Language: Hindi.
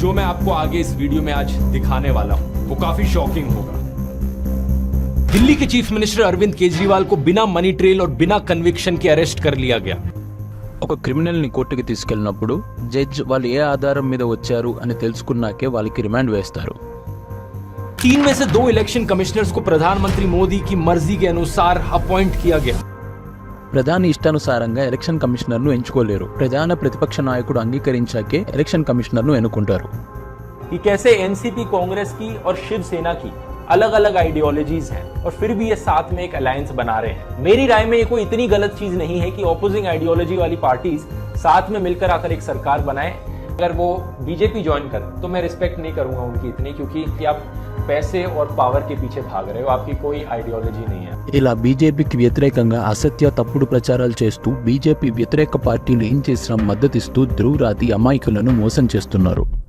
जो मैं आपको आगे इस वीडियो में आज दिखाने वाला हूं वो काफी शॉकिंग होगा। दिल्ली के चीफ मिनिस्टर अरविंद केजरीवाल को बिना मनी ट्रेल और बिना कन्विक्शन के अरेस्ट कर लिया गया। ఒక క్రిమినల్ని కోర్టుకి తీసుకెళ్ళినప్పుడు జడ్జ్ వాళ్ళు ఏ ఆధారం మీద వచ్చారు అని తెలుసుకున్నాకే వాళ్ళకి రిమాండ్ వేస్తారు। 3 में से 2 इलेक्शन कमिश्नर्स को प्रधानमंत्री मोदी की मर्जी के अनुसार अपॉइंट किया गया। ప్రధాని ఇష్టానుసారంగా ఎలక్షన్ కమిషనర్ను ఎంచుకోలేరు। ప్రధాన ప్రతిపక్ష నాయకుడు అంగీకరించాకే ఎలక్షన్ కమిషనర్ను ఎన్నుకుంటారు। कि कैसे एनसीपी कांग्रेस की और शिवसेना की अलग अलग आइडियोलॉजीज हैं और फिर भी ये साथ में एक अलायंस बना रहे हैं। मेरी राय में ये कोई इतनी गलत चीज नहीं है कि ऑपोजिंग आइडियोलॉजी वाली पार्टीज साथ में मिलकर आकर एक सरकार बनाए। अगर वो बीजेपी ज्वाइन कर तो मैं रिस्पेक्ट नहीं करूंगा उनकी इतनी, क्योंकि आप पैसे और पावर के पीछे भाग रहे हो, आपकी कोई आइडियोलॉजी नहीं है। ఇలా బీజేపీకి వ్యతిరేకంగా అసత్య తప్పుడు ప్రచారాలు చేస్తూ బీజేపీ వ్యతిరేక పార్టీలు ఏం చేసినా మద్దతిస్తూ ధ్రువరాతి అమాయకులను మోసం చేస్తున్నారు।